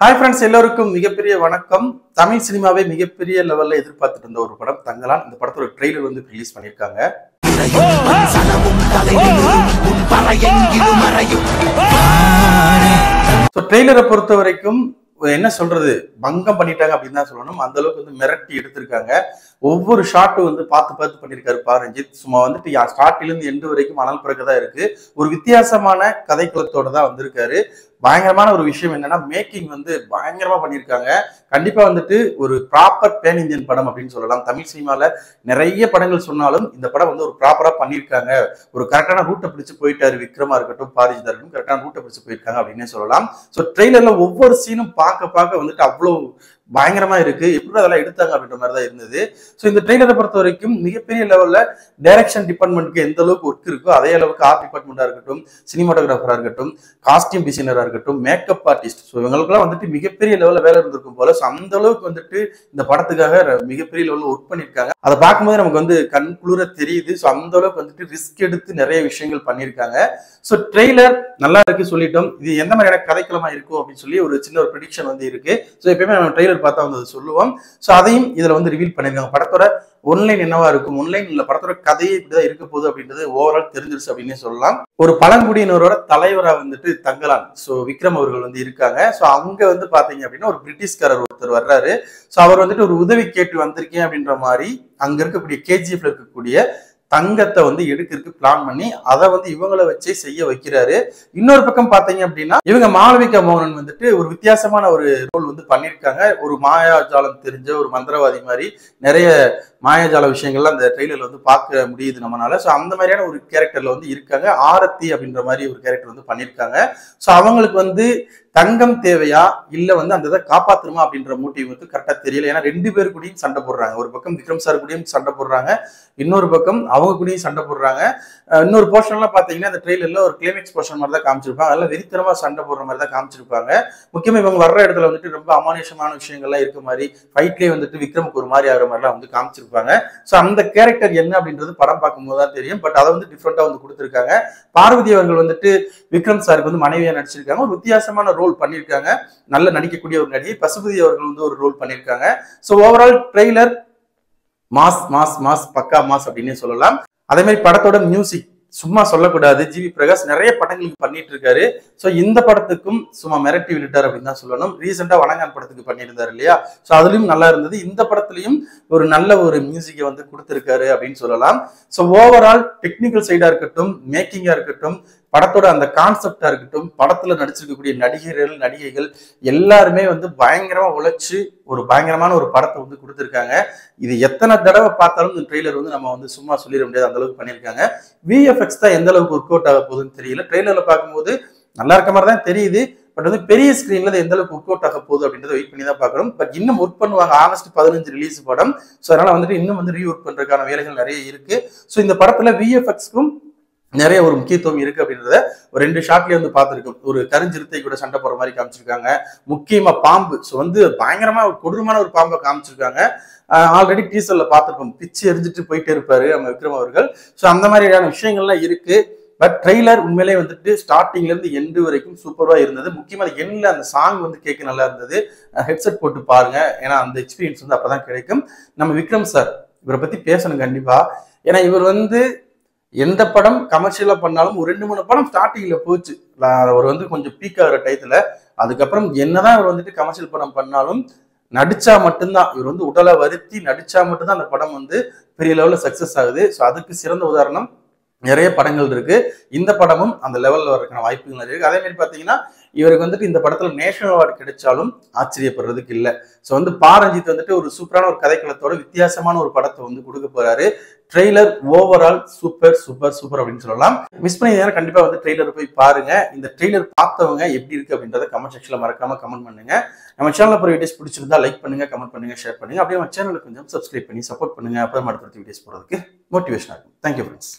Hi friends, எல்லோருக்கும் மிகப்பெரிய வணக்கம். தமிழ் சினிமாவை மிகப்பெரிய லெவல்ல எதிர்பார்த்துட்டு இருந்த ஒரு படம் தங்கலான். இந்த படத்தோட ட்ரெய்லர் வந்து ரிலீஸ் பண்ணியிருக்காங்க. ட்ரெய்லரை பொறுத்த வரைக்கும் என்ன சொல்றது, பங்கம் பண்ணிட்டாங்க அப்படின்னு தான் சொல்லணும். அந்த அளவுக்கு வந்து மிரட்டி எடுத்திருக்காங்க. ஒவ்வொரு ஷாட்டும் வந்து பார்த்து பார்த்து பண்ணியிருக்காரு ரஞ்சித். சும்மா வந்துட்டு ஸ்டார்ட்ல இருந்து எண்டு வரைக்கும் அனல் பிறகுதான் இருக்கு. ஒரு வித்தியாசமான கதைக்களத்தோட தான் வந்திருக்காரு. பயங்கரமான ஒரு விஷயம் என்னன்னா, மேக்கிங் வந்து பயங்கரமா பண்ணியிருக்காங்க. கண்டிப்பா வந்துட்டு ஒரு ப்ராப்பர் பேன் இந்தியன் படம் அப்படின்னு சொல்லலாம். தமிழ் சினிமால நிறைய படங்கள் சொன்னாலும் இந்த படம் வந்து ஒரு ப்ராப்பரா பண்ணியிருக்காங்க. ஒரு கரெக்டான ரூட்டை பிடிச்சு போயிட்டாரு. விக்ரமா இருக்கட்டும், பாரிஜிதா இருக்கட்டும், கரெக்டான ரூட்டை பிடிச்சு போயிருக்காங்க அப்படின்னே சொல்லலாம். ஸோ ட்ரெய்லர்ல ஒவ்வொரு சீனும் பார்க்க வந்துட்டு அவ்வளவு பயங்கரமா இருக்கு. எப்படி அதெல்லாம் எடுத்தாங்க அப்படின்ற மாதிரி தான் இருந்தது. ஸோ இந்த ட்ரெய்லரை பொறுத்த வரைக்கும் மிகப்பெரிய லெவல்ல டைரக்ஷன் டிபார்ட்மெண்ட்டுக்கு எந்த அளவுக்கு ஒர்க் இருக்கோ அதே அளவுக்கு ஆர்ட் டிபார்ட்மெண்டா இருக்கட்டும், சினிமாட்டோகிராஃபரா இருக்கட்டும், காஸ்டியூம் டிசைனரா இருக்கட்டும், மேக்கப் ஆர்டிஸ்ட், ஸோ இவங்களுக்குலாம் வந்துட்டு மிகப்பெரிய லெவல்ல வேலை இருந்திருக்கும் போல. ஸோ அந்த அளவுக்கு வந்துட்டு இந்த படத்துக்காக மிகப்பெரிய லெவலில் ஒர்க் பண்ணியிருக்காங்க. அதை பார்க்கும்போது நமக்கு வந்து கண் குளிர தெரியுது. ஸோ அந்த அளவுக்கு வந்துட்டு ரிஸ்க் எடுத்து நிறைய விஷயங்கள் பண்ணியிருக்காங்க. ஸோ ட்ரெய்லர் நல்லா இருக்கு சொல்லிட்டோம். இது எந்த மாதிரியான கதைக்களமா இருக்கும் அப்படின்னு சொல்லி ஒரு சின்ன ஒரு ப்ரெடிக்ஷன் வந்து இருக்கு. ஸோ எப்பயுமே நம்ம ட்ரெய்லர் பார்த்தா வந்து சொல்லுவோம். ஸோ அதையும் இதுல வந்து ரிவீல் பண்ணிருக்காங்க. படத்தோட ஒன்லைன் என்னவா இருக்கும், ஒன்லைன் இல்ல படத்தோட கதையே இப்படிதான் இருக்க போகுது அப்படின்றது ஓவரால் தெரிஞ்சிருச்சு அப்படின்னு சொல்லலாம். ஒரு பழங்குடியினரோட தலைவரா வந்துட்டு தங்கலான் ஸோ விக்ரம் அவர்கள் வந்து இருக்காங்க. ஸோ அங்க வந்து பாத்தீங்க அப்படின்னா ஒரு பிரிட்டிஷ்காரர் ஒருத்தர் வர்றாரு. ஸோ அவர் வந்துட்டு ஒரு உதவி கேட்டு வந்திருக்கேன் அப்படின்ற மாதிரி அங்க இருக்கக்கூடிய கேஜிஎஃப்ல இருக்கக்கூடிய தங்கத்தை வந்து எடுக்கிறதுக்கு பிளான் பண்ணி அதை வந்து இவங்களை வச்சே செய்ய வைக்கிறாரு. இன்னொரு பக்கம் பாத்தீங்க அப்படின்னா இவங்க மாளவிகா மோகனன் வந்துட்டு ஒரு வித்தியாசமான ஒரு ரோல் வந்து பண்ணியிருக்காங்க. ஒரு மாயாஜாலம் தெரிஞ்ச ஒரு மந்திரவாதி மாதிரி நிறைய மாயாஜால விஷயங்கள்லாம் அந்த ட்ரெய்லர்ல வந்து பார்க்க முடியுது நம்மளால. ஸோ அந்த மாதிரியான ஒரு கேரக்டர்ல வந்து இருக்காங்க. ஆரத்தி அப்படின்ற மாதிரி ஒரு கேரக்டர் வந்து பண்ணியிருக்காங்க. ஸோ அவங்களுக்கு வந்து தங்கம் தேவையா இல்ல வந்து அந்த இதை காப்பாத்தணுமா அப்படின்ற மோட்டிவ் வந்து கரெக்டா தெரியல. ஏன்னா ரெண்டு பேர் கூடயும் சண்டை போடுறாங்க. ஒரு பக்கம் விக்ரம் சார் கூடயும் சண்டை போடுறாங்க, இன்னொரு பக்கம் அவங்க கூடயும் சண்டை போடுறாங்க. இன்னொரு போர்ஷன் எல்லாம் பாத்தீங்கன்னா அந்த ட்ரெய்லர்ல ஒரு கிளைமேக்ஸ் போர்ஷன் மாதிரி தான் காமிச்சிருப்பாங்க. அதெல்லாம் வெறித்தனமா சண்டை போடுற மாதிரி தான் காமிச்சிருப்பாங்க. முக்கியமா இவங்க வர்ற இடத்துல வந்துட்டு ரொம்ப அமானுஷமான விஷயங்கள்லாம் இருக்க மாதிரி, ஃபைட்லயே வந்துட்டு விக்ரமுக்கு ஒரு மாதிரி ஆகிற மாதிரிலாம் வந்து காமிச்சிருப்பாங்க. ஸோ அந்த கேரக்டர் என்ன அப்படின்றது படம் பார்க்கும்போது தான் தெரியும். பட் அதை வந்து டிஃப்ரெண்டா வந்து கொடுத்துருக்காங்க. பார்வதி அவர்கள் வந்துட்டு விக்ரம் சாருக்கு வந்து மனைவியா நடிச்சிருக்காங்க. ஒரு வித்தியாசமான ரோல் பண்ணியிருக்காங்க. நல்ல நடிக்கக்கூடிய ஒரு நடிகை. பசுபதி அவர்கள் வந்து ஒரு ரோல் பண்ணியிருக்காங்க. So overall trailer mass mass mass பக்கா மாஸ் அப்படின்னு சொல்லலாம். அதே மாதிரி படத்தோட மியூசிக் சும்மா சொல்லக்கூடாது. ஜிவி பிரகாஷ் நிறைய படங்களுக்கு பண்ணிட்டு இருக்காரு. ஸோ இந்த படத்துக்கும் சும்மா மிரட்டி விட்டுட்டார் அப்படின்னு தான் சொல்லணும். ரீசெண்டா வணங்கான் படத்துக்கு பண்ணியிருந்தாரு இல்லையா, ஸோ அதுலயும் நல்லா இருந்தது. இந்த படத்துலயும் ஒரு நல்ல ஒரு மியூசிக்கை வந்து கொடுத்திருக்காரு அப்படின்னு சொல்லலாம். ஸோ ஓவரால் டெக்னிக்கல் சைடா இருக்கட்டும், மேக்கிங்கா இருக்கட்டும், படத்தோட அந்த கான்செப்டா இருக்கட்டும், படத்துல நடிச்சிருக்கக்கூடிய நடிகர்கள் நடிகைகள் எல்லாருமே வந்து பயங்கரமா உழைச்சு ஒரு பயங்கரமான ஒரு படத்தை வந்து கொடுத்துருக்காங்க. இது எத்தனை தடவை பார்த்தாலும் இந்த ட்ரெய்லர் வந்து நம்ம வந்து சும்மா சொல்லிட முடியாது, அந்த அளவுக்கு பண்ணியிருக்காங்க. விஎஃப்எக்ஸ் தான் எந்த அளவுக்கு ஒர்க் அவுட் ஆக போகுதுன்னு தெரியல. ட்ரெய்லர்ல பார்க்கும்போது நல்லா இருக்க மாதிரி தான் தெரியுது. பட் வந்து பெரிய ஸ்கிரீன்ல எந்த அளவுக்கு ஒர்க் அவுட் ஆக போகுது அப்படின்றத வெயிட் பண்ணி தான் பார்க்கணும். பட் இன்னும் ஒர்க் பண்ணுவாங்க. ஆகஸ்ட் 15 ரிலீஸ் படம். ஸோ அதனால வந்துட்டு இன்னும் வந்து ரீஒர்க் பண்றதுக்கான வேலைகள் நிறைய இருக்கு. ஸோ இந்த படத்துல விஎஃப்எக்ஸ்க்கும் நிறைய ஒரு முக்கியத்துவம் இருக்கு அப்படின்றத ஒரு 2 ஷாட்லயே வந்து பார்த்துருக்கோம். ஒரு கருஞ்சிறுத்தை கூட சண்டை போடுற மாதிரி காமிச்சிருக்காங்க. முக்கியமா பாம்பு, ஸோ வந்து பயங்கரமா ஒரு கொடூரமான ஒரு பாம்பை காமிச்சிருக்காங்க. ஆல்ரெடி டீசர்ல பார்த்துருக்கோம். பிச்சு எரிஞ்சிட்டு போயிட்டே இருப்பாரு நம்ம விக்ரம் அவர்கள். ஸோ அந்த மாதிரியான விஷயங்கள்லாம் இருக்கு. பட் ட்ரெய்லர் உண்மையிலே வந்துட்டு ஸ்டார்டிங்ல இருந்து எண்டு வரைக்கும் சூப்பரா இருந்தது. முக்கியமா எண்ட்ல அந்த சாங் வந்து கேட்க நல்லா இருந்தது. ஹெட்செட் போட்டு பாருங்க, ஏன்னா அந்த எக்ஸ்பீரியன்ஸ் வந்து அப்பதான் கிடைக்கும். நம்ம விக்ரம் சார் இவரை பத்தி பேசணும் கண்டிப்பா. ஏன்னா இவர் வந்து எந்த படம் கமர்ஷியலா பண்ணாலும் ஒரு 2-3 படம் ஸ்டார்டிங்ல போச்சு. அவர் வந்து கொஞ்சம் பீக் ஆகிற டயத்துல. அதுக்கப்புறம் என்னதான் இவர் வந்துட்டு கமர்ஷியல் படம் பண்ணாலும் நடிச்சா மட்டும்தான், இவர் வந்து உடலை வருத்தி நடிச்சா மட்டும்தான் அந்த படம் வந்து பெரிய லெவல்ல சக்சஸ் ஆகுது. ஸோ அதுக்கு சிறந்த உதாரணம் நிறைய படங்கள் இருக்கு. இந்த படமும் அந்த லெவல்ல வரதுக்கான வாய்ப்புகள் நிறைய இருக்கு. அதே மாதிரி பாத்தீங்கன்னா இவருக்கு வந்துட்டு இந்த படத்துல நேஷனல் அவார்டு கிடைச்சாலும் ஆச்சரியப்படுறதுக்கு இல்லை. ஸோ வந்து ரஞ்சித் வந்துட்டு ஒரு சூப்பரான ஒரு கதைக்களத்தோட வித்தியாசமான ஒரு படத்தை வந்து கொடுக்க போறாரு. Trailer overall super super super அப்படின்னு சொல்லலாம். மிஸ் பண்ணி கண்டிப்பா வந்து ட்ரெய்லர் போய் பாருங்க. இந்த ட்ரெய்லர் பார்த்தவங்க எப்படி இருக்கு அப்படின்றத கமெண்ட் செக்ஷன்ல மறக்காம கமெண்ட் பண்ணுங்க. நம்ம சேனல்ல போற வீடியோஸ் பிடிச்சிருந்தா லைக் பண்ணுங்க, கமெண்ட் பண்ணுங்க, ஷேர் பண்ணுங்க. அப்படியே நம்ம சேனலுக்கு கொஞ்சம் சப்ஸ்கிரைப் பண்ணி சப்போர்ட் பண்ணுங்க. அப்புறம் அடுத்த வீடியோஸ் போறதுக்கு மோட்டிவேஷன் ஆகும். Thank you friends.